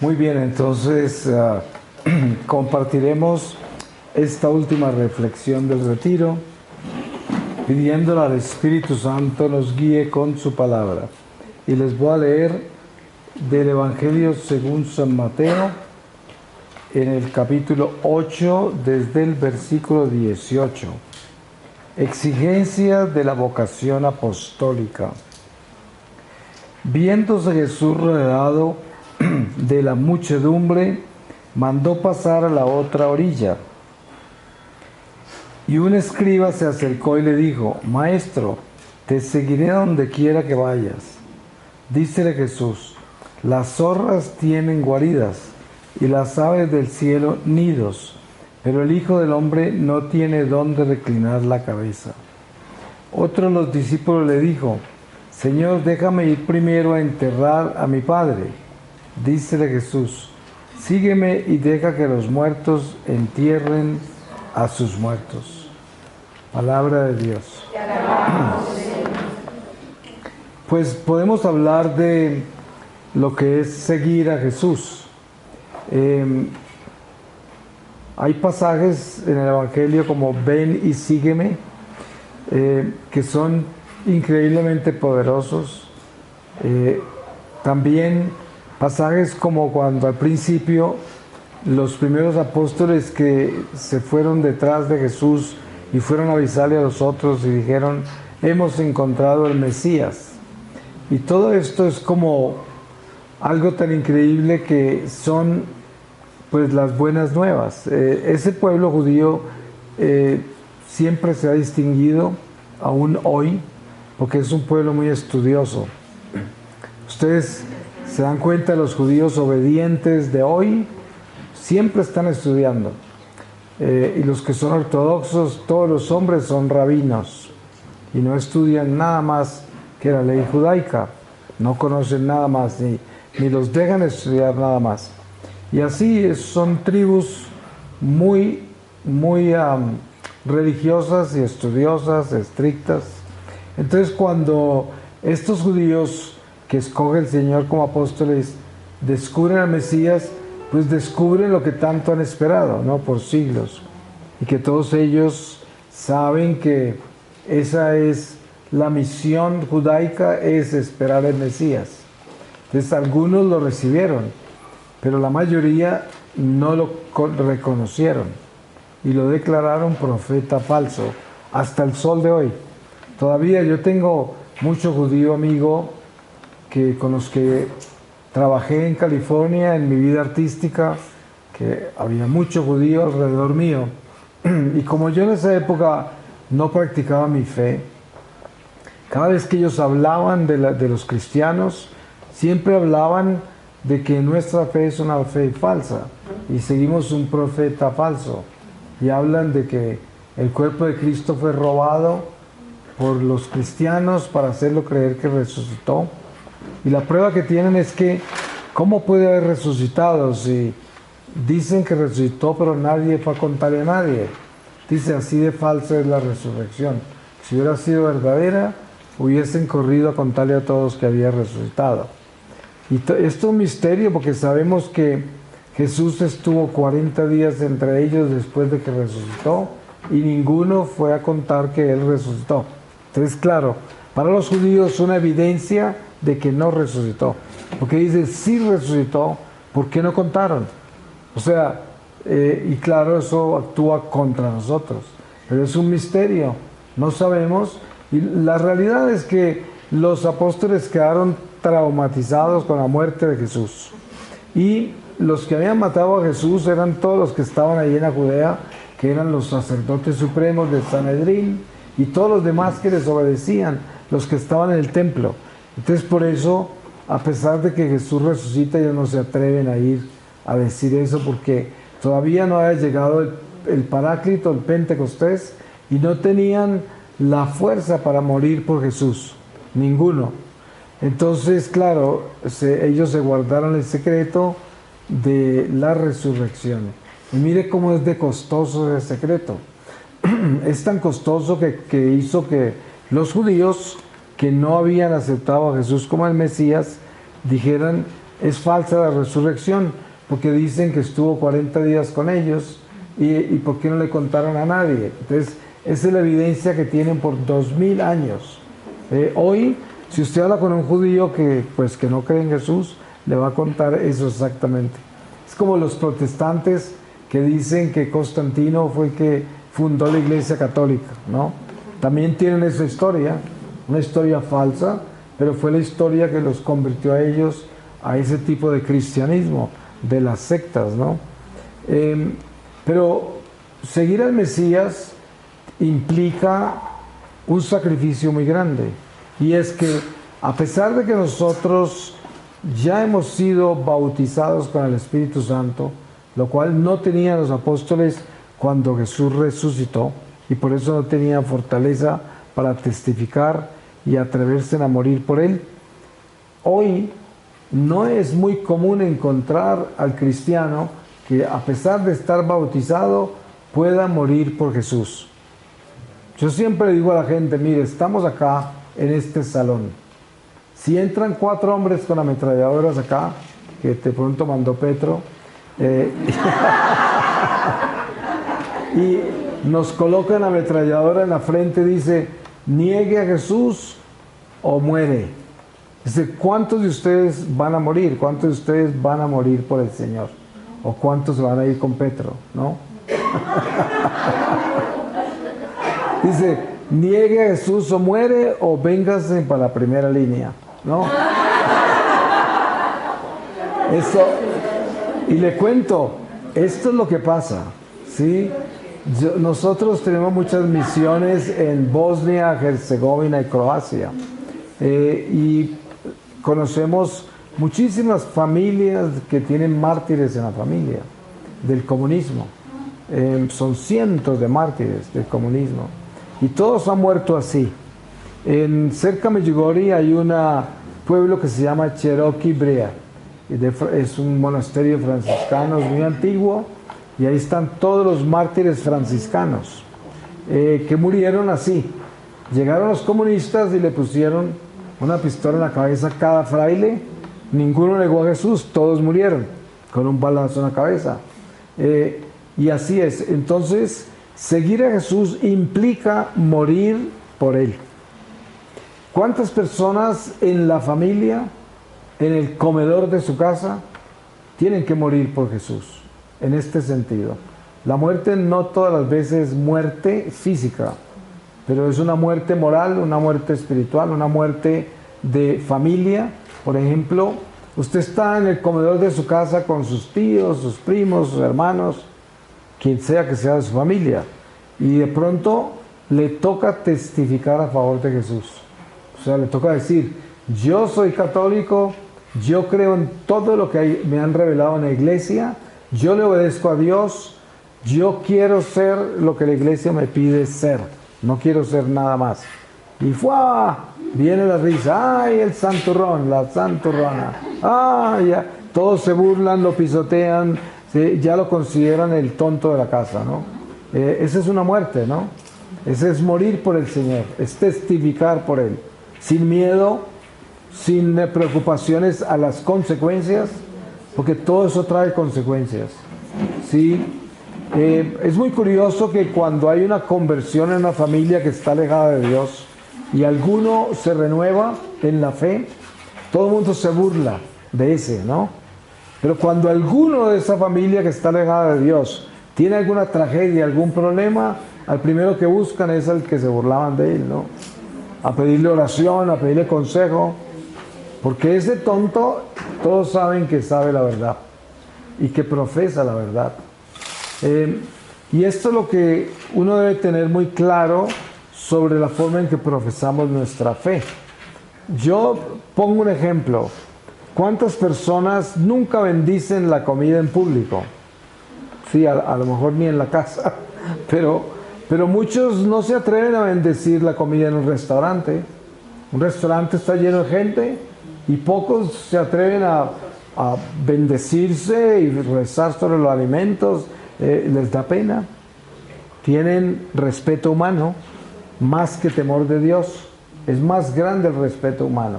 Muy bien, entonces compartiremos esta última reflexión del retiro, pidiéndole al Espíritu Santo nos guíe con su palabra. Y les voy a leer del Evangelio según San Mateo, en el capítulo 8, desde el versículo 18. Exigencia de la vocación apostólica. Viéndose Jesús rodeado de la muchedumbre, mandó pasar a la otra orilla. Y un escriba se acercó y le dijo: Maestro, te seguiré a donde quiera que vayas. Dícele Jesús: las zorras tienen guaridas y las aves del cielo nidos, pero el Hijo del Hombre no tiene dónde reclinar la cabeza. Otro de los discípulos le dijo: Señor, déjame ir primero a enterrar a mi Padre. Dícele Jesús: sígueme y deja que los muertos entierren a sus muertos. Palabra de Dios. Pues podemos hablar de lo que es seguir a Jesús. Hay pasajes en el Evangelio como ven y sígueme, que son increíblemente poderosos. También pasajes como cuando al principio los primeros apóstoles que se fueron detrás de Jesús y fueron a avisarle a los otros y dijeron: hemos encontrado el Mesías. Y todo esto es como algo tan increíble que son pues las buenas nuevas. Ese pueblo judío siempre se ha distinguido, aún hoy, porque es un pueblo muy estudioso. Ustedes se dan cuenta, los judíos obedientes de hoy siempre están estudiando. Y los que son ortodoxos, todos los hombres son rabinos y no estudian nada más que la ley judaica. No conocen nada más, ni los dejan estudiar nada más. Y así son tribus muy religiosas y estudiosas, estrictas. Entonces, cuando estos judíos que escoge el Señor como apóstoles descubren al Mesías, pues descubren lo que tanto han esperado, ¿no? Por siglos. Y que todos ellos saben que esa es la misión judaica, es esperar al Mesías. Entonces algunos lo recibieron, pero la mayoría no lo reconocieron y lo declararon profeta falso hasta el sol de hoy. Todavía yo tengo mucho judío amigo con los que trabajé en California en mi vida artística, que había mucho judío alrededor mío, y como yo en esa época no practicaba mi fe, cada vez que ellos hablaban de los cristianos, siempre hablaban de que nuestra fe es una fe falsa y seguimos un profeta falso, y hablan de que el cuerpo de Cristo fue robado por los cristianos para hacerlo creer que resucitó. Y la prueba que tienen es que ¿cómo puede haber resucitado si dicen que resucitó pero nadie fue a contarle a nadie? Dice, así de falsa es la resurrección. Si hubiera sido verdadera, hubiesen corrido a contarle a todos que había resucitado. Y esto es un misterio porque sabemos que Jesús estuvo 40 días entre ellos después de que resucitó y ninguno fue a contar que Él resucitó. Entonces, claro, para los judíos es una evidencia de que no resucitó. Porque dice, sí resucitó, ¿por qué no contaron? O sea, y claro, eso actúa contra nosotros. Pero es un misterio, no sabemos. Y la realidad es que los apóstoles quedaron traumatizados con la muerte de Jesús. Y los que habían matado a Jesús eran todos los que estaban allí en la Judea, que eran los sacerdotes supremos del Sanedrín, y todos los demás que les obedecían, los que estaban en el templo. Entonces, por eso, a pesar de que Jesús resucita, ellos no se atreven a ir a decir eso, porque todavía no había llegado el Paráclito, el Pentecostés, y no tenían la fuerza para morir por Jesús, ninguno. Entonces, claro, ellos se guardaron el secreto de la resurrección. Y mire cómo es de costoso ese secreto. Es tan costoso que hizo que los judíos que no habían aceptado a Jesús como el Mesías dijeran es falsa la resurrección, porque dicen que estuvo 40 días con ellos y ¿por qué no le contaron a nadie? Entonces, esa es la evidencia que tienen por 2000 años. Hoy, si usted habla con un judío que no cree en Jesús, le va a contar eso exactamente. Es como los protestantes que dicen que Constantino fue el que fundó la Iglesia Católica, ¿no? También tienen esa historia, una historia falsa, pero fue la historia que los convirtió a ellos a ese tipo de cristianismo, de las sectas, ¿no? Pero seguir al Mesías implica un sacrificio muy grande, y es que a pesar de que nosotros ya hemos sido bautizados con el Espíritu Santo, lo cual no tenían los apóstoles cuando Jesús resucitó, y por eso no tenían fortaleza para testificar y atreverse a morir por Él. Hoy no es muy común encontrar al cristiano que, a pesar de estar bautizado, pueda morir por Jesús. Yo siempre digo a la gente, mire, estamos acá en este salón. Si entran 4 hombres con ametralladoras acá, que de pronto mandó Petro, y nos colocan ametralladora en la frente, dice, niegue a Jesús o muere. Dice, ¿cuántos de ustedes van a morir? ¿Cuántos de ustedes van a morir por el Señor? ¿O cuántos se van a ir con Petro? ¿No? Dice, niegue a Jesús o muere, o véngase para la primera línea, ¿no? Eso, y le cuento, esto es lo que pasa, ¿sí? Nosotros tenemos muchas misiones en Bosnia, Herzegovina y Croacia, y conocemos muchísimas familias que tienen mártires en la familia del comunismo. Son cientos de mártires del comunismo, y todos han muerto así. Cerca de Medjugorje hay un pueblo que se llama Cherokee Brea. Es un monasterio franciscano muy antiguo, y ahí están todos los mártires franciscanos que murieron así. Llegaron los comunistas y le pusieron una pistola en la cabeza a cada fraile. Ninguno negó a Jesús, todos murieron con un balazo en la cabeza. Y así es. Entonces, seguir a Jesús implica morir por Él. ¿Cuántas personas en la familia, en el comedor de su casa, tienen que morir por Jesús? En este sentido, la muerte no todas las veces es muerte física, pero es una muerte moral, una muerte espiritual, una muerte de familia. Por ejemplo, usted está en el comedor de su casa con sus tíos, sus primos, sus hermanos, quien sea que sea de su familia, y de pronto le toca testificar a favor de Jesús. O sea, le toca decir, yo soy católico, yo creo en todo lo que me han revelado en la iglesia, yo le obedezco a Dios, yo quiero ser lo que la iglesia me pide ser, no quiero ser nada más. Y ¡fua! Viene la risa, ¡ay, el santurrón, la santurrona! ¡Ay, ya! Todos se burlan, lo pisotean, ¿sí? Ya lo consideran el tonto de la casa, ¿no? Esa es una muerte, ¿no? Ese es morir por el Señor, es testificar por Él, sin miedo, sin preocupaciones a las consecuencias, porque todo eso trae consecuencias, ¿sí? Es muy curioso que cuando hay una conversión en una familia que está alejada de Dios y alguno se renueva en la fe, todo el mundo se burla de ese, ¿no? Pero cuando alguno de esa familia que está alejada de Dios tiene alguna tragedia, algún problema, al primero que buscan es al que se burlaban de él, ¿no? A pedirle oración, a pedirle consejo, porque ese tonto, todos saben que sabe la verdad y que profesa la verdad. Y esto es lo que uno debe tener muy claro sobre la forma en que profesamos nuestra fe. Yo pongo un ejemplo. ¿Cuántas personas nunca bendicen la comida en público? Sí, a lo mejor ni en la casa, pero muchos no se atreven a bendecir la comida en un restaurante. Un restaurante está lleno de gente y pocos se atreven a bendecirse y rezar sobre los alimentos. Les da pena. Tienen respeto humano más que temor de Dios. Es más grande el respeto humano.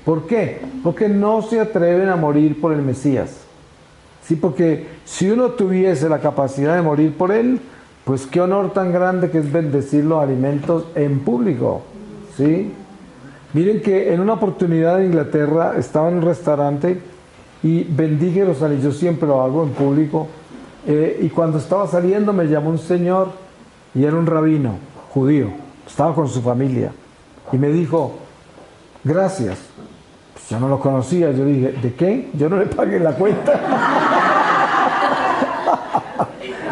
¿Por qué? Porque no se atreven a morir por el Mesías. Sí, porque si uno tuviese la capacidad de morir por él, pues qué honor tan grande que es bendecir los alimentos en público. ¿Sí? Miren que en una oportunidad en Inglaterra estaba en un restaurante y bendije los alimentos, yo siempre lo hago en público, y cuando estaba saliendo me llamó un señor y era un rabino judío, estaba con su familia y me dijo, gracias. Pues yo no lo conocía, yo dije, ¿de qué? Yo no le pagué la cuenta.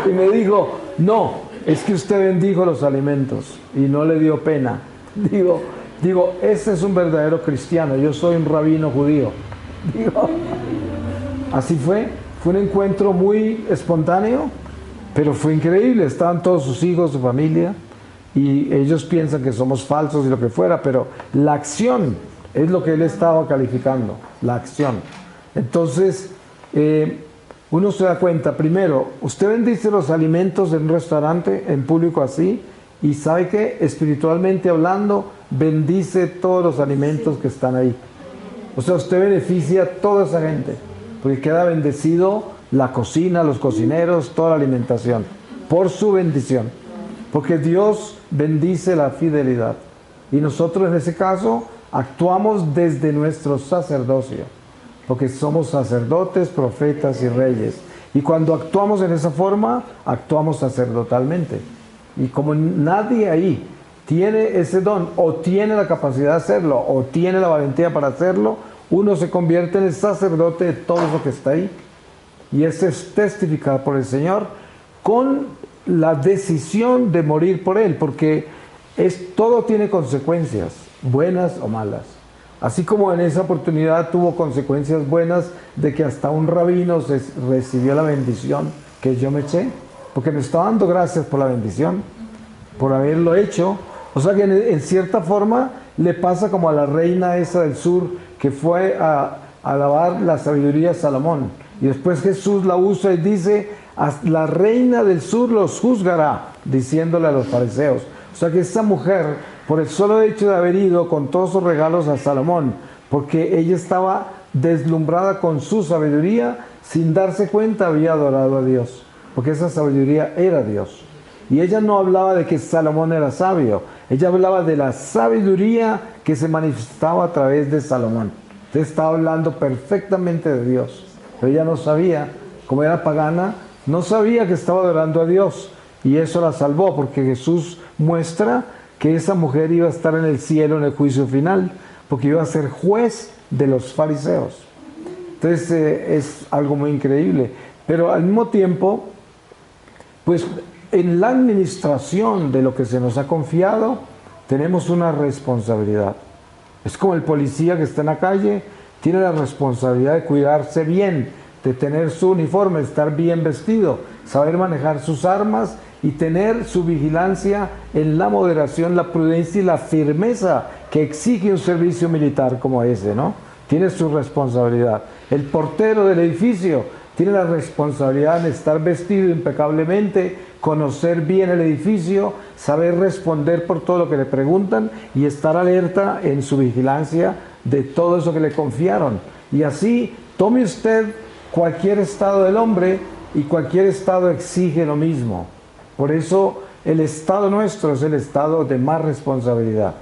Y me dijo, no, es que usted bendijo los alimentos y no le dio pena. Digo, ese es un verdadero cristiano, yo soy un rabino judío. Digo, así fue un encuentro muy espontáneo, pero fue increíble, estaban todos sus hijos, su familia, y ellos piensan que somos falsos y lo que fuera, pero la acción es lo que él estaba calificando, la acción. Entonces, uno se da cuenta, primero, usted bendice los alimentos en un restaurante, en público así, y sabe que espiritualmente hablando, bendice todos los alimentos que están ahí. O sea, usted beneficia a toda esa gente, porque queda bendecido la cocina, los cocineros, toda la alimentación, por su bendición. Porque Dios bendice la fidelidad. Y nosotros en ese caso actuamos desde nuestro sacerdocio, porque somos sacerdotes, profetas y reyes. Y cuando actuamos en esa forma, actuamos sacerdotalmente. Y como nadie ahí tiene ese don, o tiene la capacidad de hacerlo, o tiene la valentía para hacerlo, uno se convierte en el sacerdote de todo lo que está ahí. Y ese es testificar por el Señor con la decisión de morir por Él, porque todo tiene consecuencias, buenas o malas. Así como en esa oportunidad tuvo consecuencias buenas de que hasta un rabino recibió la bendición que yo me eché, porque me estaba dando gracias por la bendición, por haberlo hecho. O sea que en cierta forma le pasa como a la reina esa del sur que fue a alabar la sabiduría de Salomón. Y después Jesús la usa y dice, la reina del sur los juzgará, diciéndole a los fariseos. O sea que esa mujer, por el solo hecho de haber ido con todos sus regalos a Salomón, porque ella estaba deslumbrada con su sabiduría, sin darse cuenta había adorado a Dios, porque esa sabiduría era Dios. Y ella no hablaba de que Salomón era sabio, ella hablaba de la sabiduría que se manifestaba a través de Salomón. Entonces estaba hablando perfectamente de Dios, pero ella no sabía, como era pagana, no sabía que estaba adorando a Dios. Y eso la salvó, porque Jesús muestra que esa mujer iba a estar en el cielo en el juicio final, porque iba a ser juez de los fariseos. Entonces es algo muy increíble. Pero al mismo tiempo, pues en la administración de lo que se nos ha confiado, tenemos una responsabilidad. Es como el policía que está en la calle, tiene la responsabilidad de cuidarse bien, de tener su uniforme, estar bien vestido, saber manejar sus armas y tener su vigilancia en la moderación, la prudencia y la firmeza que exige un servicio militar como ese, ¿no? Tiene su responsabilidad. El portero del edificio tiene la responsabilidad de estar vestido impecablemente, conocer bien el edificio, saber responder por todo lo que le preguntan y estar alerta en su vigilancia de todo eso que le confiaron. Y así, tome usted cualquier estado del hombre y cualquier estado exige lo mismo. Por eso el estado nuestro es el estado de más responsabilidad.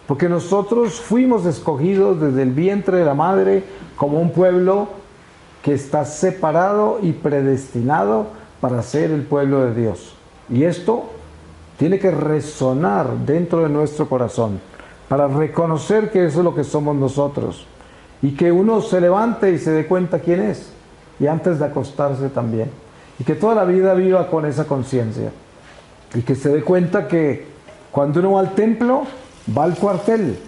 Porque nosotros fuimos escogidos desde el vientre de la madre como un pueblo que está separado y predestinado para ser el pueblo de Dios. Y esto tiene que resonar dentro de nuestro corazón para reconocer que eso es lo que somos nosotros. Y que uno se levante y se dé cuenta quién es. Y antes de acostarse también. Y que toda la vida viva con esa conciencia. Y que se dé cuenta que cuando uno va al templo, va al cuartel.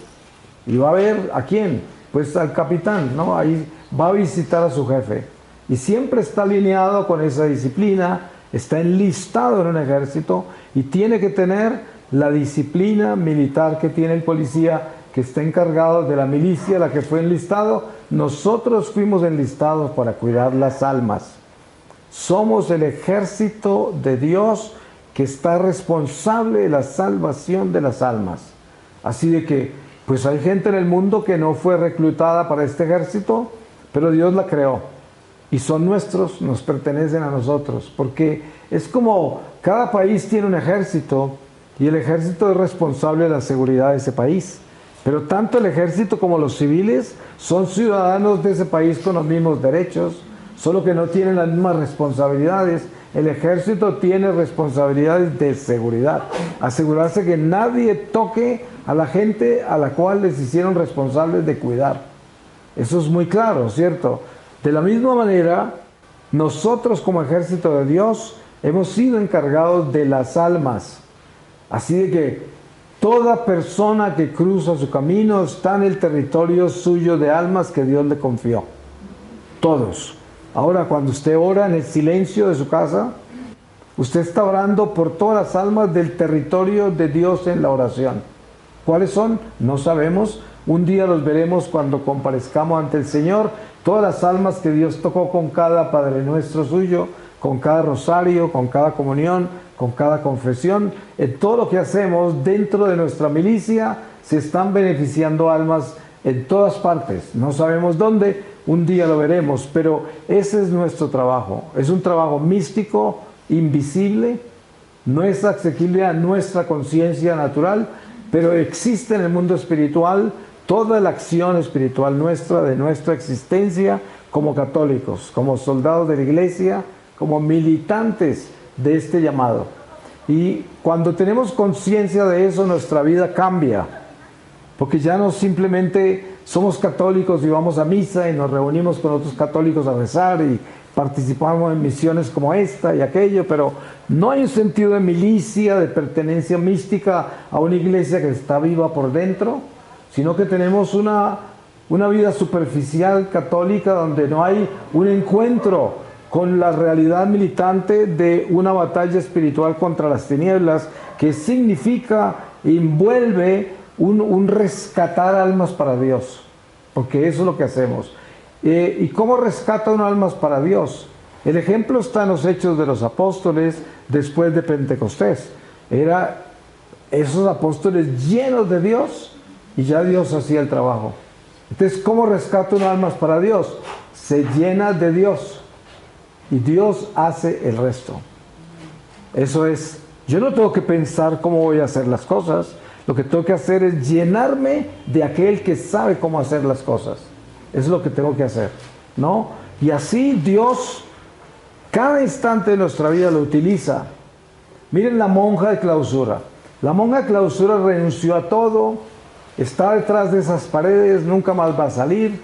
Y va a ver ¿a quién? Pues al capitán, ¿no? Ahí va a visitar a su jefe. Y siempre está alineado con esa disciplina, está enlistado en un ejército y tiene que tener la disciplina militar que tiene el policía que está encargado de la milicia, la que fue enlistado. Nosotros fuimos enlistados para cuidar las almas. Somos el ejército de Dios que está responsable de la salvación de las almas. Así de que Pues hay gente en el mundo que no fue reclutada para este ejército, pero Dios la creó. Y son nuestros, nos pertenecen a nosotros. Porque es como cada país tiene un ejército y el ejército es responsable de la seguridad de ese país. Pero tanto el ejército como los civiles son ciudadanos de ese país con los mismos derechos, solo que no tienen las mismas responsabilidades. El ejército tiene responsabilidades de seguridad, asegurarse que nadie toque a la gente a la cual les hicieron responsables de cuidar. Eso es muy claro, ¿cierto? De la misma manera, nosotros como ejército de Dios hemos sido encargados de las almas. Así de que toda persona que cruza su camino está en el territorio suyo de almas que Dios le confió. Todos. Ahora, cuando usted ora en el silencio de su casa, usted está orando por todas las almas del territorio de Dios en la oración. ¿Cuáles son? No sabemos. Un día los veremos cuando comparezcamos ante el Señor. Todas las almas que Dios tocó con cada Padre Nuestro suyo, con cada rosario, con cada comunión, con cada confesión. En todo lo que hacemos dentro de nuestra milicia se están beneficiando almas en todas partes. No sabemos dónde, un día lo veremos, pero ese es nuestro trabajo. Es un trabajo místico, invisible, no es asequible a nuestra conciencia natural, pero existe en el mundo espiritual toda la acción espiritual nuestra, de nuestra existencia como católicos, como soldados de la iglesia, como militantes de este llamado. Y cuando tenemos conciencia de eso, nuestra vida cambia, porque ya no simplemente somos católicos y vamos a misa y nos reunimos con otros católicos a rezar y participamos en misiones como esta y aquello, pero no hay un sentido de milicia, de pertenencia mística a una iglesia que está viva por dentro, sino que tenemos una vida superficial católica donde no hay un encuentro con la realidad militante de una batalla espiritual contra las tinieblas, que significa, envuelve un rescatar almas para Dios, porque eso es lo que hacemos. ¿Y cómo rescata uno almas para Dios? El ejemplo está en los Hechos de los Apóstoles después de Pentecostés. Era esos apóstoles llenos de Dios y ya Dios hacía el trabajo. Entonces, ¿cómo rescata uno almas para Dios? Se llena de Dios y Dios hace el resto. Eso es, yo no tengo que pensar cómo voy a hacer las cosas. Lo que tengo que hacer es llenarme de aquel que sabe cómo hacer las cosas. Eso es lo que tengo que hacer, ¿no? Y así Dios, cada instante de nuestra vida lo utiliza. Miren la monja de clausura. La monja de clausura renunció a todo, está detrás de esas paredes, nunca más va a salir.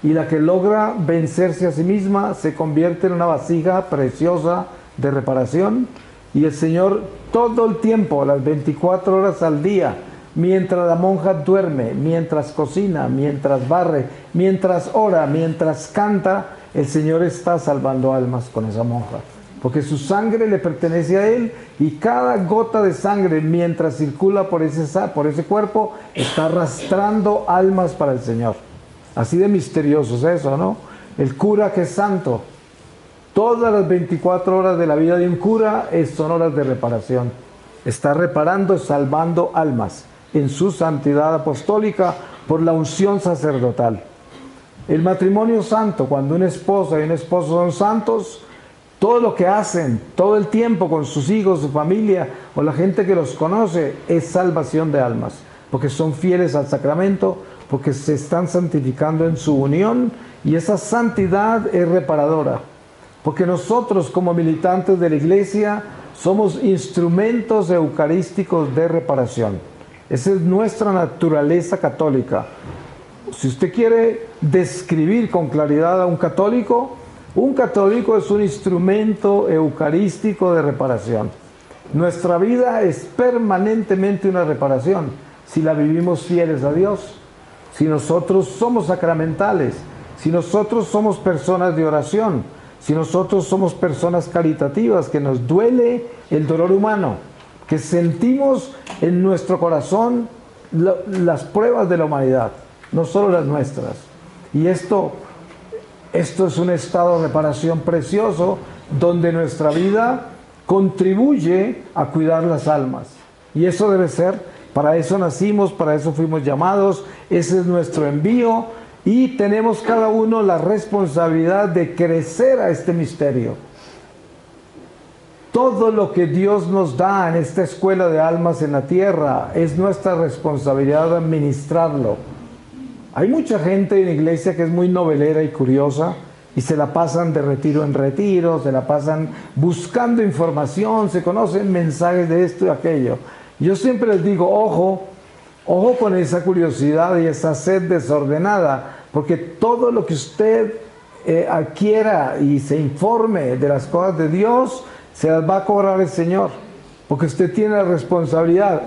Y la que logra vencerse a sí misma se convierte en una vasija preciosa de reparación. Y el Señor todo el tiempo, las 24 horas al día, mientras la monja duerme, mientras cocina, mientras barre, mientras ora, mientras canta, el Señor está salvando almas con esa monja. Porque su sangre le pertenece a Él y cada gota de sangre, mientras circula por ese cuerpo, está arrastrando almas para el Señor. Así de misterioso es eso, ¿no? El cura que es santo. Todas las 24 horas de la vida de un cura son horas de reparación. Está reparando, salvando almas en su santidad apostólica por la unción sacerdotal. El matrimonio santo, cuando una esposa y un esposo son santos, todo lo que hacen, todo el tiempo con sus hijos, su familia o la gente que los conoce, es salvación de almas, porque son fieles al sacramento, porque se están santificando en su unión y esa santidad es reparadora. Porque nosotros como militantes de la iglesia somos instrumentos eucarísticos de reparación. Esa es nuestra naturaleza católica. Si usted quiere describir con claridad a un católico es un instrumento eucarístico de reparación. Nuestra vida es permanentemente una reparación si la vivimos fieles a Dios, si nosotros somos sacramentales, si nosotros somos personas de oración, si nosotros somos personas caritativas, que nos duele el dolor humano, que sentimos en nuestro corazón las pruebas de la humanidad, no solo las nuestras. Y esto es un estado de reparación precioso, donde nuestra vida contribuye a cuidar las almas. Y eso debe ser Para eso nacimos, para eso fuimos llamados, ese es nuestro envío y tenemos cada uno la responsabilidad de crecer a este misterio. Todo lo que Dios nos da en esta escuela de almas en la tierra es nuestra responsabilidad administrarlo. Hay mucha gente en la iglesia que es muy novelera y curiosa y se la pasan de retiro en retiro, se la pasan buscando información, se conocen mensajes de esto y aquello. Yo siempre les digo, ojo con esa curiosidad y esa sed desordenada, porque todo lo que usted adquiera y se informe de las cosas de Dios, se las va a cobrar el Señor, porque usted tiene la responsabilidad.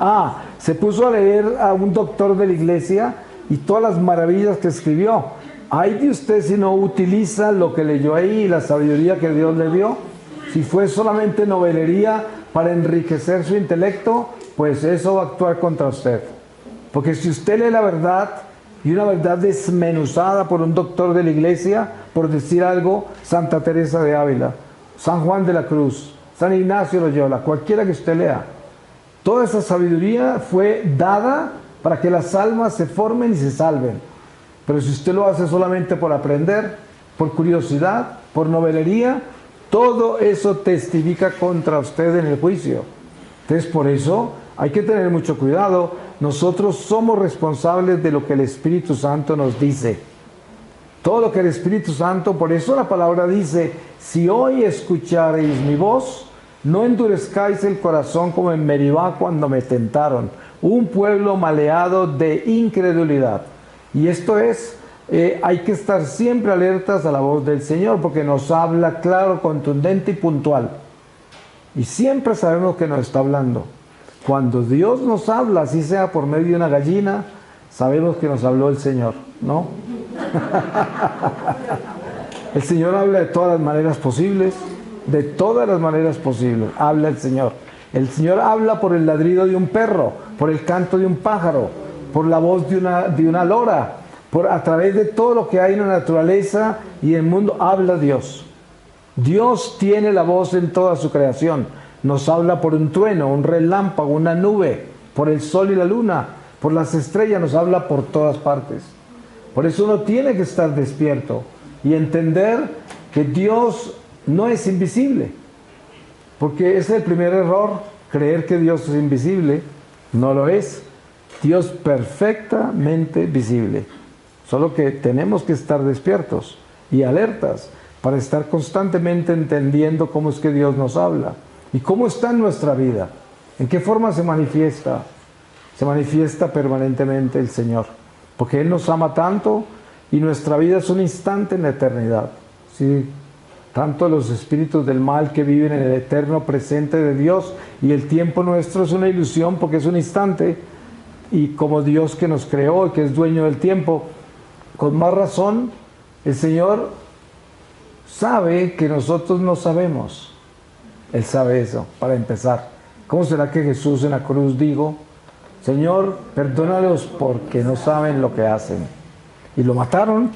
Se puso a leer a un doctor de la iglesia y todas las maravillas que escribió. Ay de usted si no utiliza lo que leyó ahí, la sabiduría que Dios le dio. Si fue solamente novelería para enriquecer su intelecto, pues eso va a actuar contra usted. Porque si usted lee la verdad, y una verdad desmenuzada por un doctor de la iglesia, por decir algo, Santa Teresa de Ávila, San Juan de la Cruz, San Ignacio de Loyola, cualquiera que usted lea, toda esa sabiduría fue dada para que las almas se formen y se salven. Pero si usted lo hace solamente por aprender, por curiosidad, por novelería, todo eso testifica contra usted en el juicio. Entonces, por eso hay que tener mucho cuidado. Nosotros somos responsables de lo que el Espíritu Santo nos dice. Todo lo que el Espíritu Santo, por eso la palabra dice, si hoy escuchareis mi voz, no endurezcáis el corazón como en Meribá cuando me tentaron, un pueblo maleado de incredulidad. Y esto es, hay que estar siempre alertas a la voz del Señor, porque nos habla claro, contundente y puntual. Y siempre sabemos que nos está hablando. Cuando Dios nos habla, así sea por medio de una gallina, sabemos que nos habló el Señor, ¿no? El Señor habla de todas las maneras posibles, de todas las maneras posibles, habla el Señor. El Señor habla por el ladrido de un perro, por el canto de un pájaro, por la voz de una lora, a través de todo lo que hay en la naturaleza y en el mundo, habla Dios. Dios tiene la voz en toda su creación. Nos habla por un trueno, un relámpago, una nube, por el sol y la luna, por las estrellas, nos habla por todas partes. Por eso uno tiene que estar despierto y entender que Dios no es invisible. Porque ese es el primer error, creer que Dios es invisible. No lo es. Dios perfectamente visible. Solo que tenemos que estar despiertos y alertas para estar constantemente entendiendo cómo es que Dios nos habla y cómo está en nuestra vida, en qué forma se manifiesta. Se manifiesta permanentemente el Señor, porque Él nos ama tanto y nuestra vida es un instante en la eternidad. ¿Sí? Tanto los espíritus del mal que viven en el eterno presente de Dios, y el tiempo nuestro es una ilusión porque es un instante, y como Dios que nos creó y que es dueño del tiempo, con más razón el Señor sabe que nosotros no sabemos. Él sabe eso, para empezar. ¿Cómo será que Jesús en la cruz dijo, Señor, perdónalos porque no saben lo que hacen? Y lo mataron.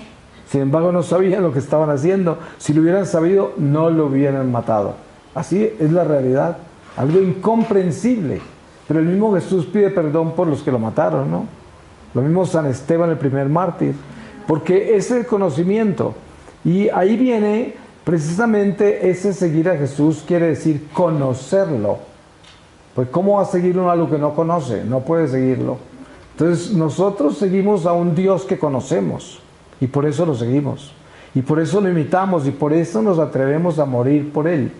Sin embargo, no sabían lo que estaban haciendo. Si lo hubieran sabido, no lo hubieran matado. Así es la realidad. Algo incomprensible. Pero el mismo Jesús pide perdón por los que lo mataron, ¿no? Lo mismo San Esteban, el primer mártir. Porque es el conocimiento. Y ahí viene precisamente ese seguir a Jesús, quiere decir conocerlo. Pues ¿cómo va a seguir uno algo que no conoce? No puede seguirlo. Entonces nosotros seguimos a un Dios que conocemos. Y por eso lo seguimos. Y por eso lo imitamos. Y por eso nos atrevemos a morir por Él.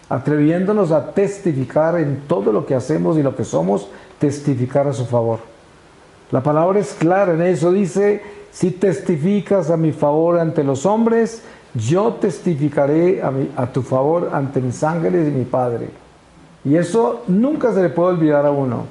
Atreviéndonos a testificar en todo lo que hacemos y lo que somos, testificar a su favor. La palabra es clara en eso. Dice, si testificas a mi favor ante los hombres, yo testificaré a tu favor ante mis ángeles y mi Padre. Y eso nunca se le puede olvidar a uno,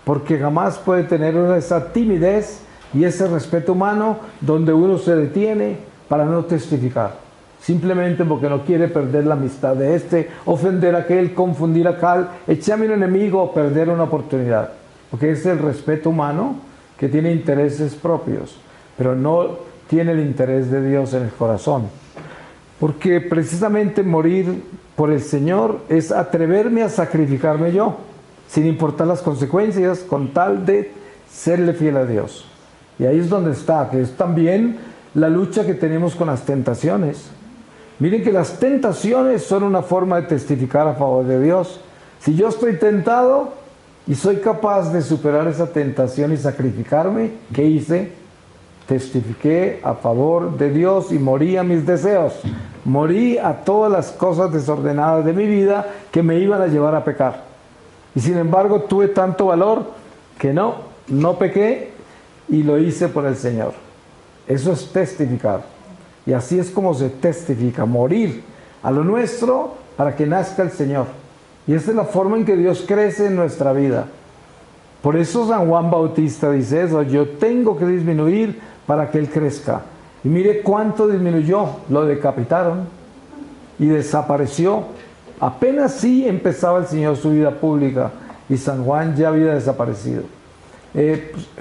porque jamás puede tener esa timidez y ese respeto humano donde uno se detiene para no testificar, simplemente porque no quiere perder la amistad de este, ofender a aquel, confundir a aquel, echarme un enemigo o perder una oportunidad, porque es el respeto humano que tiene intereses propios, pero no tiene el interés de Dios en el corazón. Porque precisamente morir por el Señor es atreverme a sacrificarme yo. sin importar las consecuencias, con tal de serle fiel a Dios. Y ahí es donde está, que es también la lucha que tenemos con las tentaciones. Miren que las tentaciones son una forma de testificar a favor de Dios. Si yo estoy tentado y soy capaz de superar esa tentación y sacrificarme, ¿qué hice? Testifiqué a favor de Dios y morí a mis deseos. Morí a todas las cosas desordenadas de mi vida que me iban a llevar a pecar. Y sin embargo tuve tanto valor que no pequé y lo hice por el Señor. Eso es testificar. Y así es como se testifica, morir a lo nuestro para que nazca el Señor. Y esa es la forma en que Dios crece en nuestra vida. Por eso San Juan Bautista dice eso: yo tengo que disminuir para que Él crezca. Y mire cuánto disminuyó, lo decapitaron y desapareció. Apenas sí empezaba el Señor su vida pública y San Juan ya había desaparecido.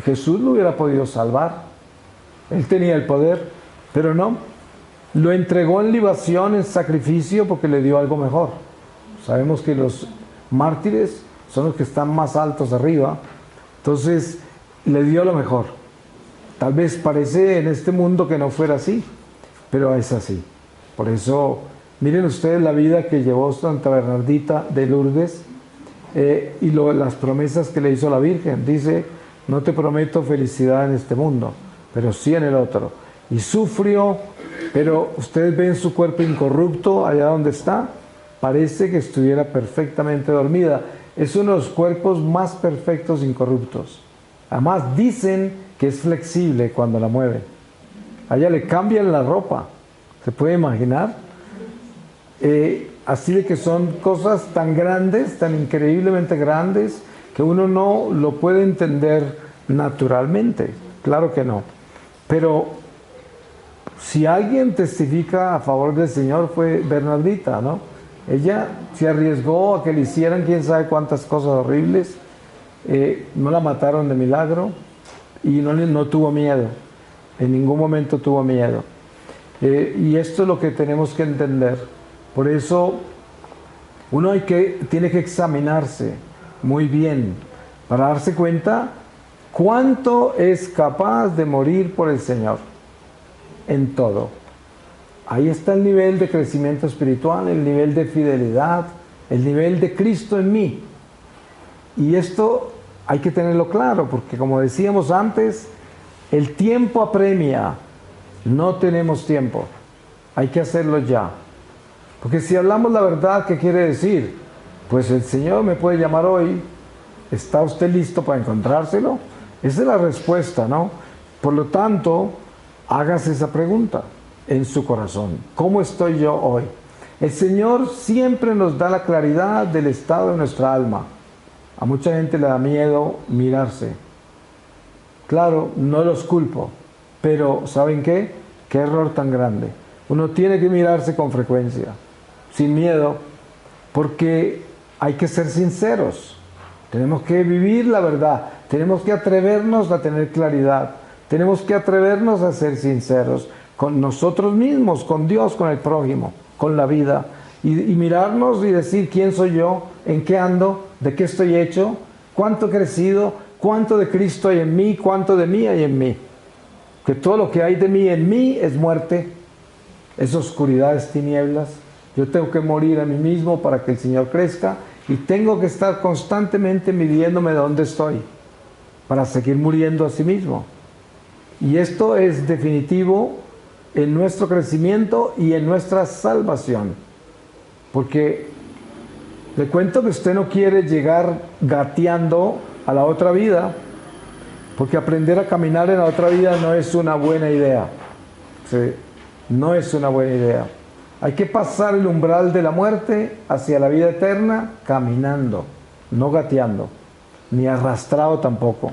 Jesús lo hubiera podido salvar, Él tenía el poder, pero no. Lo entregó en libación, en sacrificio, porque le dio algo mejor. Sabemos que los mártires son los que están más altos arriba, entonces le dio lo mejor. Tal vez parece en este mundo que no fuera así, pero es así. Por eso, miren ustedes la vida que llevó Santa Bernardita de Lourdes y las promesas que le hizo la Virgen. Dice: no te prometo felicidad en este mundo, pero sí en el otro. Y sufrió, pero ustedes ven su cuerpo incorrupto allá donde está. Parece que estuviera perfectamente dormida. Es uno de los cuerpos más perfectos, incorruptos. Además dicen que es flexible cuando la mueven. A ella le cambian la ropa. ¿Se puede imaginar? Así de que son cosas tan grandes, tan increíblemente grandes, que uno no lo puede entender naturalmente. Claro que no. Pero si alguien testifica a favor del Señor fue Bernardita, ¿no? Ella se arriesgó a que le hicieran quién sabe cuántas cosas horribles. No la mataron de milagro y no tuvo miedo. En ningún momento tuvo miedo. Y esto es lo que tenemos que entender. Por eso uno tiene que examinarse muy bien para darse cuenta cuánto es capaz de morir por el Señor en todo. Ahí está el nivel de crecimiento espiritual, el nivel de fidelidad, el nivel de Cristo en mí. Y esto hay que tenerlo claro, porque como decíamos antes, el tiempo apremia. No tenemos tiempo. Hay que hacerlo ya. Porque si hablamos la verdad, ¿qué quiere decir? Pues el Señor me puede llamar hoy. ¿Está usted listo para encontrárselo? Esa es la respuesta, ¿no? Por lo tanto, hágase esa pregunta en su corazón. ¿Cómo estoy yo hoy? El Señor siempre nos da la claridad del estado de nuestra alma. A mucha gente le da miedo mirarse. Claro, no los culpo, pero ¿saben qué? Qué error tan grande. Uno tiene que mirarse con frecuencia, sin miedo, porque hay que ser sinceros. Tenemos que vivir la verdad. Tenemos que atrevernos a tener claridad. Tenemos que atrevernos a ser sinceros con nosotros mismos, con Dios, con el prójimo, con la vida. Y mirarnos y decir quién soy yo, en qué ando, de qué estoy hecho, cuánto he crecido, cuánto de Cristo hay en mí, cuánto de mí hay en mí. Que todo lo que hay de mí en mí es muerte, es oscuridad, es tinieblas. Yo tengo que morir a mí mismo para que el Señor crezca y tengo que estar constantemente midiéndome de dónde estoy para seguir muriendo a sí mismo. Y esto es definitivo en nuestro crecimiento y en nuestra salvación. Porque le cuento que usted no quiere llegar gateando a la otra vida, porque aprender a caminar en la otra vida no es una buena idea. ¿Sí? No es una buena idea. Hay que pasar el umbral de la muerte hacia la vida eterna caminando, no gateando, ni arrastrado tampoco.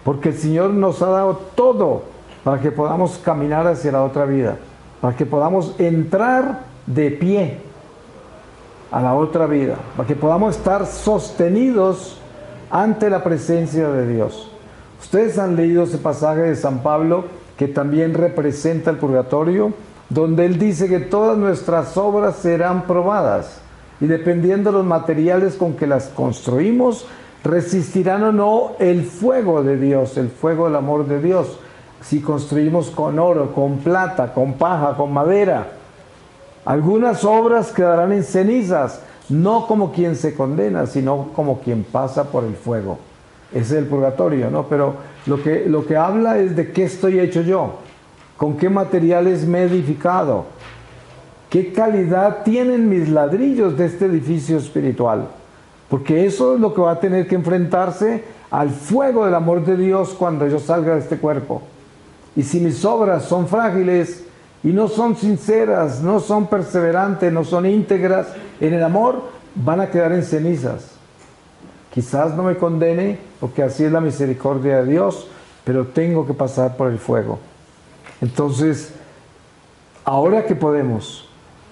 Porque el Señor nos ha dado todo para que podamos caminar hacia la otra vida, para que podamos entrar de pie a la otra vida, para que podamos estar sostenidos ante la presencia de Dios. Ustedes han leído ese pasaje de San Pablo que también representa el purgatorio, donde él dice que todas nuestras obras serán probadas. y dependiendo de los materiales con que las construimos, resistirán o no el fuego de Dios, el fuego del amor de Dios. Si construimos con oro, con plata, con paja, con madera, algunas obras quedarán en cenizas, no como quien se condena, sino como quien pasa por el fuego. Ese es el purgatorio, ¿no? Pero lo que habla es de qué estoy hecho yo, con qué materiales me he edificado, qué calidad tienen mis ladrillos de este edificio espiritual. Porque eso es lo que va a tener que enfrentarse al fuego del amor de Dios cuando yo salga de este cuerpo. Y si mis obras son frágiles y no son sinceras, no son perseverantes, no son íntegras en el amor, van a quedar en cenizas. Quizás no me condene, porque así es la misericordia de Dios, pero tengo que pasar por el fuego. Entonces, ahora que podemos,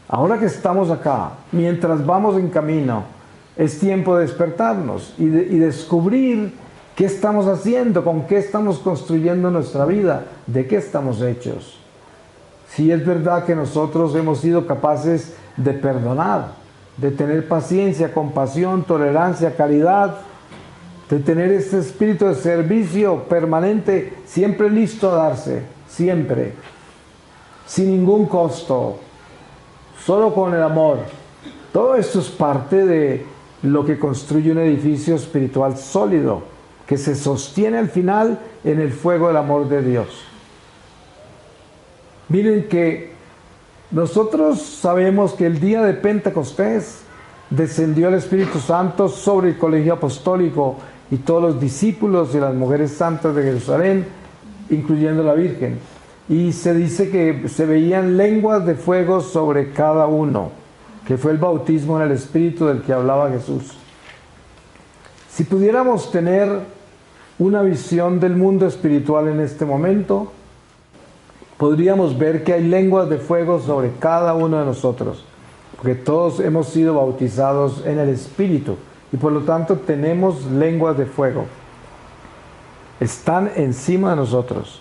ahora que estamos acá, mientras vamos en camino, es tiempo de despertarnos y descubrir qué estamos haciendo, con qué estamos construyendo nuestra vida, de qué estamos hechos. Si es verdad que nosotros hemos sido capaces de perdonar, de tener paciencia, compasión, tolerancia, caridad, de tener este espíritu de servicio permanente, siempre listo a darse, siempre, sin ningún costo, solo con el amor. Todo esto es parte de lo que construye un edificio espiritual sólido, que se sostiene al final en el fuego del amor de Dios. Miren que nosotros sabemos que el día de Pentecostés descendió el Espíritu Santo sobre el colegio apostólico y todos los discípulos y las mujeres santas de Jerusalén, incluyendo la Virgen. Y se dice que se veían lenguas de fuego sobre cada uno, que fue el bautismo en el Espíritu del que hablaba Jesús. Si pudiéramos tener una visión del mundo espiritual en este momento, podríamos ver que hay lenguas de fuego sobre cada uno de nosotros, porque todos hemos sido bautizados en el Espíritu y por lo tanto tenemos lenguas de fuego. Están encima de nosotros.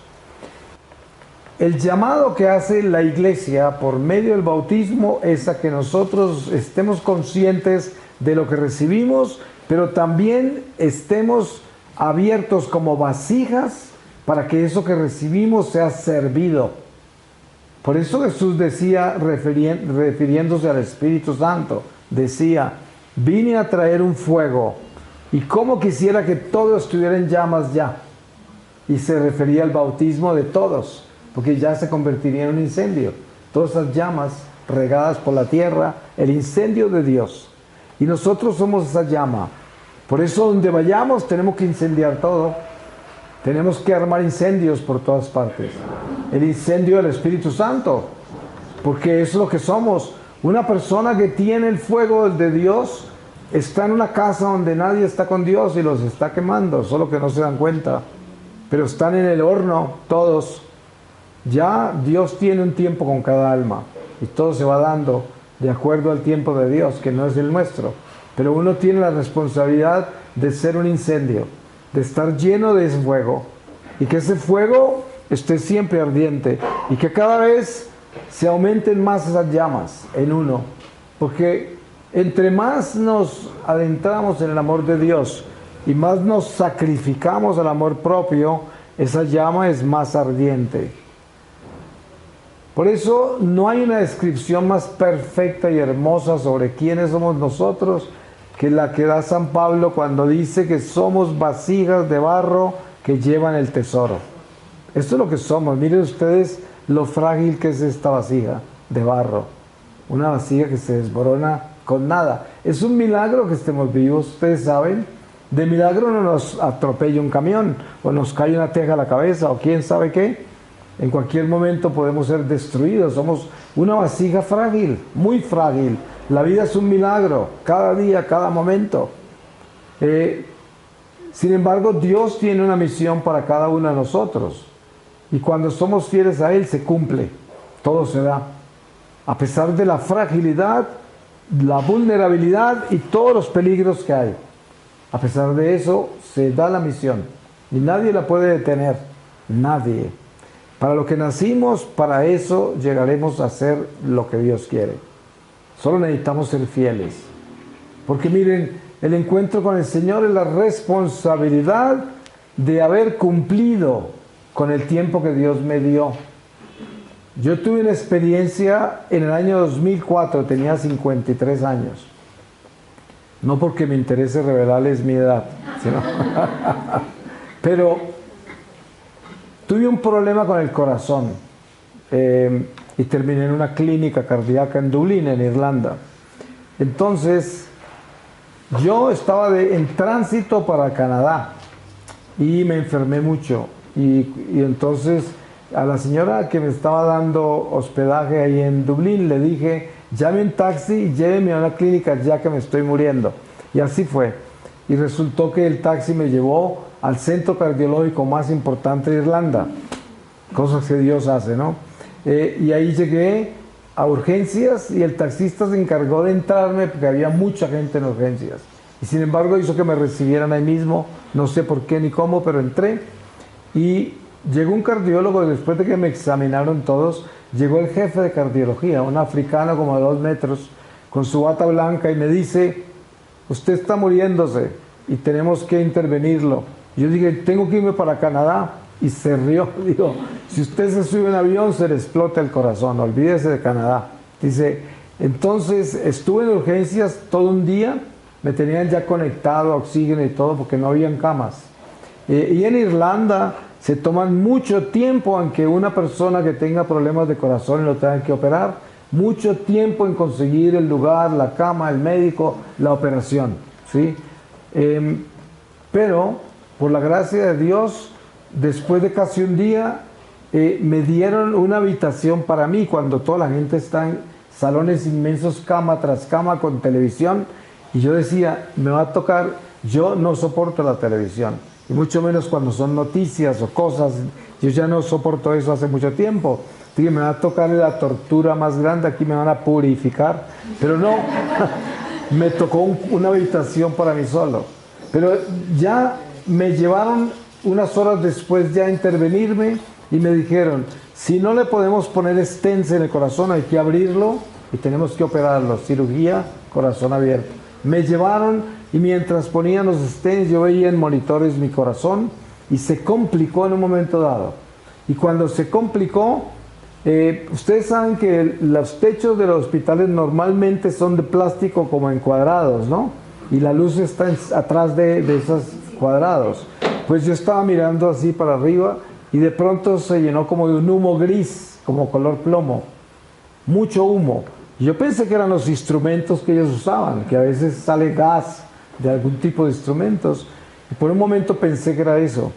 El llamado que hace la Iglesia por medio del bautismo es a que nosotros estemos conscientes de lo que recibimos, pero también estemos abiertos como vasijas para que eso que recibimos sea servido. Por eso Jesús decía, refiriéndose al Espíritu Santo, decía, vine a traer un fuego, y cómo quisiera que todo estuviera en llamas ya. Y se refería al bautismo de todos, porque ya se convertiría en un incendio. Todas esas llamas regadas por la tierra, el incendio de Dios. Y nosotros somos esa llama. Por eso donde vayamos tenemos que incendiar todo. Tenemos que armar incendios por todas partes. El incendio del Espíritu Santo, porque eso es lo que somos. Una persona que tiene el fuego de Dios está en una casa donde nadie está con Dios y los está quemando, solo que no se dan cuenta. Pero están en el horno todos. Ya Dios tiene un tiempo con cada alma y todo se va dando de acuerdo al tiempo de Dios, que no es el nuestro. Pero uno tiene la responsabilidad de ser un incendio, de estar lleno de ese fuego, y que ese fuego esté siempre ardiente, y que cada vez se aumenten más esas llamas en uno, porque entre más nos adentramos en el amor de Dios, y más nos sacrificamos al amor propio, esa llama es más ardiente. Por eso no hay una descripción más perfecta y hermosa sobre quiénes somos nosotros, que la que da San Pablo cuando dice que somos vasijas de barro que llevan el tesoro. Esto es lo que somos. Miren ustedes lo frágil que es esta vasija de barro. Una vasija que se desborona con nada. Es un milagro que estemos vivos, ustedes saben. De milagro no nos atropella un camión, o nos cae una teja a la cabeza, o quién sabe qué. En cualquier momento podemos ser destruidos. Somos una vasija frágil, muy frágil. La vida es un milagro, cada día, cada momento. Sin embargo, Dios tiene una misión para cada uno de nosotros. Y cuando somos fieles a Él, se cumple. Todo se da. A pesar de la fragilidad, la vulnerabilidad y todos los peligros que hay. A pesar de eso, se da la misión. Y nadie la puede detener. Nadie. Para lo que nacimos, para eso llegaremos a hacer lo que Dios quiere. Solo necesitamos ser fieles. Porque miren, el encuentro con el Señor es la responsabilidad de haber cumplido con el tiempo que Dios me dio. Yo tuve una experiencia en el año 2004, tenía 53 años. No porque me interese revelarles mi edad, sino pero tuve un problema con el corazón y terminé en una clínica cardíaca en Dublín, en Irlanda. Entonces, yo estaba en tránsito para Canadá y me enfermé mucho. Y entonces a la señora que me estaba dando hospedaje ahí en Dublín le dije, llame un taxi y lléveme a una clínica ya que me estoy muriendo. Y así fue. Y resultó que el taxi me llevó al centro cardiológico más importante de Irlanda. Cosas que Dios hace, ¿no? Y ahí llegué a urgencias y el taxista se encargó de entrarme porque había mucha gente en urgencias. Y sin embargo hizo que me recibieran ahí mismo, no sé por qué ni cómo, pero entré. Y llegó un cardiólogo, después de que me examinaron todos, llegó el jefe de cardiología, un africano como de 2 metros, con su bata blanca y me dice, usted está muriéndose y tenemos que intervenirlo. Yo dije, tengo que irme para Canadá. Y se rió, dijo, si usted se sube en avión se le explota el corazón, olvídese de Canadá. Dice, entonces estuve en urgencias todo un día, me tenían ya conectado a oxígeno y todo porque no habían camas. Y en Irlanda se toman mucho tiempo en que una persona que tenga problemas de corazón y lo tengan que operar, mucho tiempo en conseguir el lugar, la cama, el médico, la operación, ¿sí? Pero, por la gracia de Dios, después de casi un día, me dieron una habitación para mí, cuando toda la gente está en salones inmensos, cama tras cama, con televisión, y yo decía, me va a tocar, yo no soporto la televisión, y mucho menos cuando son noticias o cosas, yo ya no soporto eso hace mucho tiempo. Dije, me va a tocar la tortura más grande, aquí me van a purificar, pero no, me tocó una habitación para mí solo. Pero ya me llevaron unas horas después ya a intervenirme y me dijeron, si no le podemos poner stents en el corazón, hay que abrirlo y tenemos que operarlo, cirugía, corazón abierto. Me llevaron y mientras ponían los stents yo veía en monitores mi corazón y se complicó en un momento dado. Y cuando se complicó, ustedes saben que los techos de los hospitales normalmente son de plástico como encuadrados, ¿no? Y la luz está atrás de esos cuadrados. Pues yo estaba mirando así para arriba y de pronto se llenó como de un humo gris, como color plomo. Mucho humo. Y yo pensé que eran los instrumentos que ellos usaban, que a veces sale gas de algún tipo de instrumentos. Y por un momento pensé que era eso.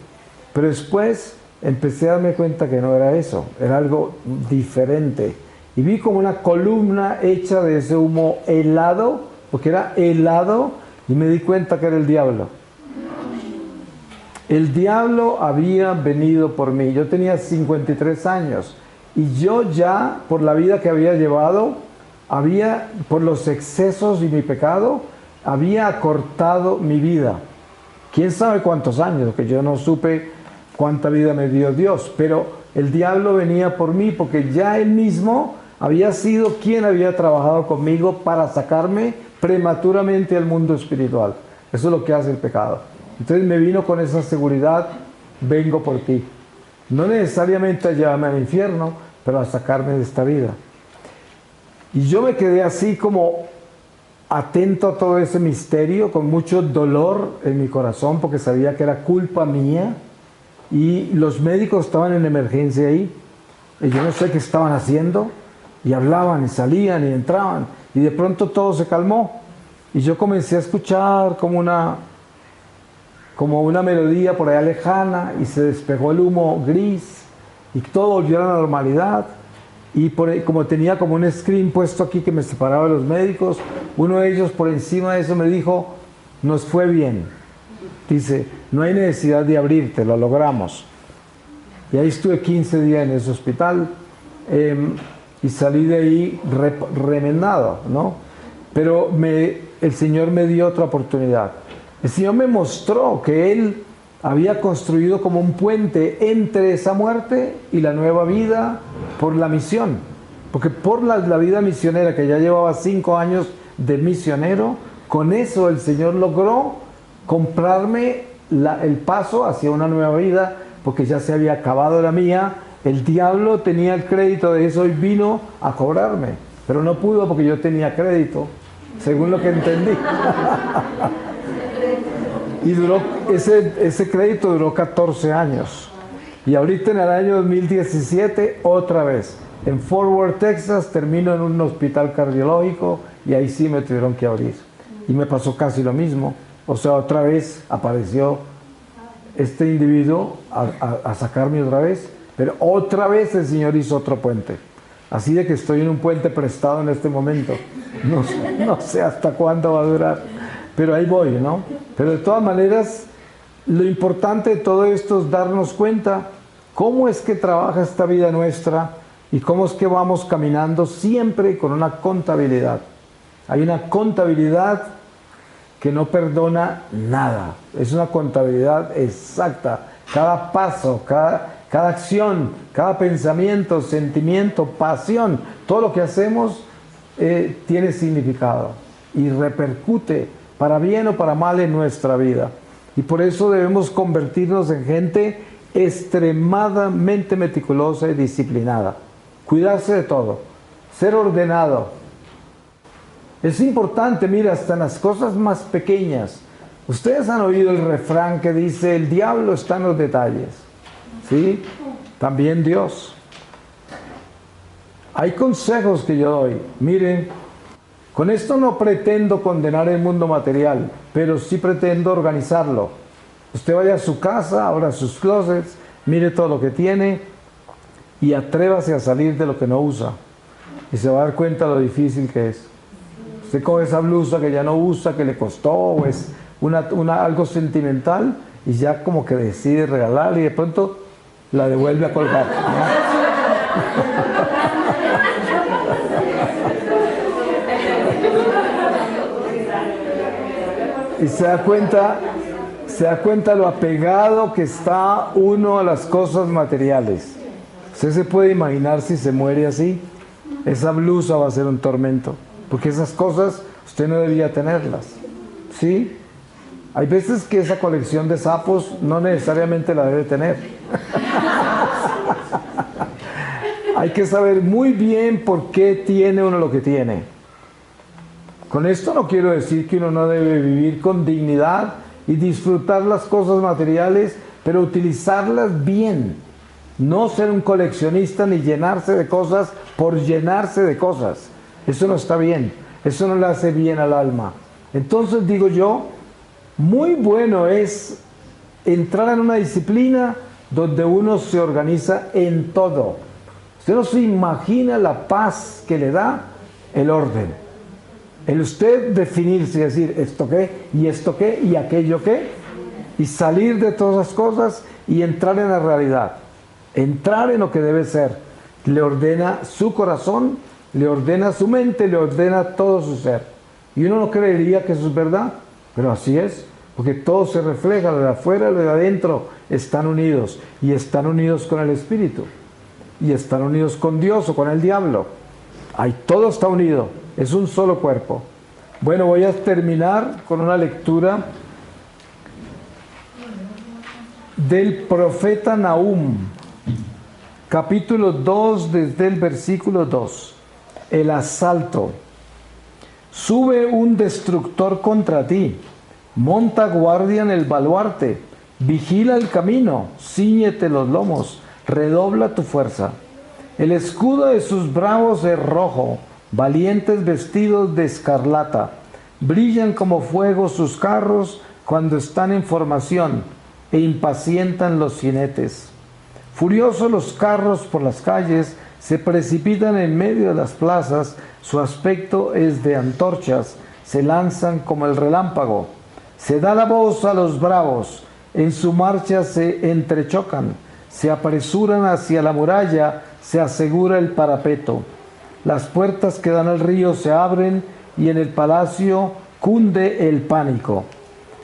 Pero después empecé a darme cuenta que no era eso, era algo diferente. Y vi como una columna hecha de ese humo helado, porque era helado, y me di cuenta que era el diablo. El diablo había venido por mí. Yo tenía 53 años y yo ya, por la vida que había llevado, por los excesos y mi pecado, había acortado mi vida. ¿Quién sabe cuántos años? Que yo no supe cuánta vida me dio Dios, pero el diablo venía por mí porque ya él mismo había sido quien había trabajado conmigo para sacarme prematuramente al mundo espiritual. Eso es lo que hace el pecado. Entonces me vino con esa seguridad, vengo por ti. No necesariamente a llevarme al infierno, pero a sacarme de esta vida. Y yo me quedé así como atento a todo ese misterio, con mucho dolor en mi corazón, porque sabía que era culpa mía. Y los médicos estaban en emergencia ahí, y yo no sé qué estaban haciendo, y hablaban, y salían, y entraban, y de pronto todo se calmó. Y yo comencé a escuchar como una melodía por allá lejana, y se despejó el humo gris, y todo volvió a la normalidad. Y como tenía como un screen puesto aquí que me separaba de los médicos, uno de ellos por encima de eso me dijo, nos fue bien. Dice, no hay necesidad de abrirte, lo logramos. Y ahí estuve 15 días en ese hospital, y salí de ahí remendado, ¿no? Pero el Señor me dio otra oportunidad. El Señor me mostró que Él había construido como un puente entre esa muerte y la nueva vida por la misión. Porque por la vida misionera, que ya llevaba 5 años de misionero, Con eso el Señor logró comprarme el paso hacia una nueva vida, porque ya se había acabado la mía. El diablo tenía el crédito de eso y vino a cobrarme, pero no pudo porque yo tenía crédito, según lo que entendí. Y duró, ese crédito duró 14 años. Y ahorita en el año 2017, otra vez, en Fort Worth, Texas, termino en un hospital cardiológico y ahí sí me tuvieron que abrir. Y me pasó casi lo mismo. O sea, otra vez apareció este individuo a sacarme otra vez, pero otra vez el Señor hizo otro puente. Así de que estoy en un puente prestado en este momento. No sé hasta cuándo va a durar, pero ahí voy, ¿no? Pero de todas maneras, lo importante de todo esto es darnos cuenta cómo es que trabaja esta vida nuestra y cómo es que vamos caminando siempre con una contabilidad. Hay una contabilidad que no perdona nada. Es una contabilidad exacta. Cada paso, cada acción, cada pensamiento, sentimiento, pasión, todo lo que hacemos tiene significado y repercute para bien o para mal en nuestra vida. Y por eso debemos convertirnos en gente extremadamente meticulosa y disciplinada. Cuidarse de todo, ser ordenado. Es importante, mira, hasta en las cosas más pequeñas. Ustedes han oído el refrán que dice, el diablo está en los detalles. ¿Sí? También Dios. Hay consejos que yo doy. Miren, con esto no pretendo condenar el mundo material, pero sí pretendo organizarlo. Usted vaya a su casa, abra sus closets, mire todo lo que tiene y atrévase a salir de lo que no usa. Y se va a dar cuenta de lo difícil que es. Usted coge esa blusa que ya no usa, que le costó, o es algo sentimental, y ya como que decide regalarla y de pronto la devuelve a colgar, ¿no? Y se da cuenta lo apegado que está uno a las cosas materiales. Usted se puede imaginar si se muere así, esa blusa va a ser un tormento, porque esas cosas usted no debía tenerlas, ¿sí? Hay veces que esa colección de sapos no necesariamente la debe tener. Hay que saber muy bien por qué tiene uno lo que tiene. Con esto no quiero decir que uno no debe vivir con dignidad y disfrutar las cosas materiales, pero utilizarlas bien. No ser un coleccionista ni llenarse de cosas por llenarse de cosas. Eso no está bien. Eso no le hace bien al alma. Entonces digo yo, muy bueno es entrar en una disciplina donde uno se organiza en todo. Usted no se imagina la paz que le da el orden. El usted definirse y decir esto qué, y aquello qué, y salir de todas las cosas y entrar en la realidad. Entrar en lo que debe ser. Le ordena su corazón, le ordena su mente, le ordena todo su ser. Y uno no creería que eso es verdad, pero así es, porque todo se refleja, lo de afuera y lo de adentro están unidos, y están unidos con el Espíritu, y están unidos con Dios o con el diablo. Ahí todo está unido, es un solo cuerpo. Bueno, voy a terminar con una lectura del profeta Nahum, capítulo 2, desde el versículo 2. El asalto. Sube un destructor contra ti, monta guardia en el baluarte, vigila el camino, cíñete los lomos, redobla tu fuerza. El escudo de sus bravos es rojo, valientes vestidos de escarlata. Brillan como fuego sus carros cuando están en formación, e impacientan los jinetes. Furiosos los carros por las calles, se precipitan en medio de las plazas, su aspecto es de antorchas, se lanzan como el relámpago. Se da la voz a los bravos, en su marcha se entrechocan, se apresuran hacia la muralla, se asegura el parapeto. Las puertas que dan al río se abren y en el palacio cunde el pánico.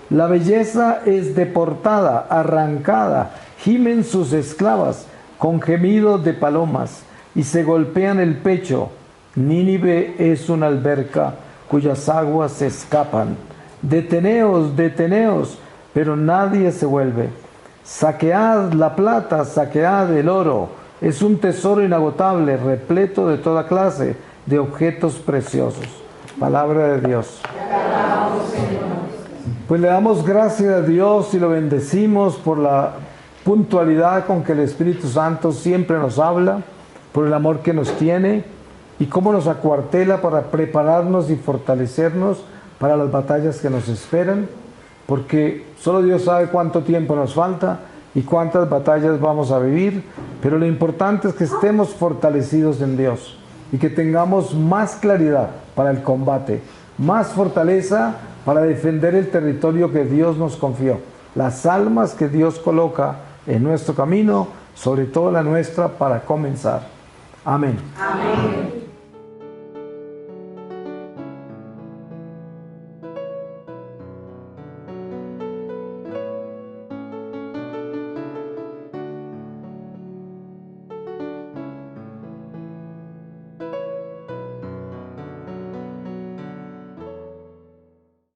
La belleza es deportada, arrancada, gimen sus esclavas con gemidos de palomas y se golpean el pecho. Nínive es una alberca cuyas aguas se escapan. Deteneos, deteneos, pero nadie se vuelve. Saquead la plata, saquead el oro. Es un tesoro inagotable, repleto de toda clase de objetos preciosos. Palabra de Dios. Pues le damos gracias a Dios y lo bendecimos por la puntualidad con que el Espíritu Santo siempre nos habla, por el amor que nos tiene y cómo nos acuartela para prepararnos y fortalecernos para las batallas que nos esperan, porque solo Dios sabe cuánto tiempo nos falta y cuántas batallas vamos a vivir, pero lo importante es que estemos fortalecidos en Dios y que tengamos más claridad para el combate, más fortaleza para defender el territorio que Dios nos confió, las almas que Dios coloca en nuestro camino, sobre todo la nuestra, para comenzar. Amén. Amén.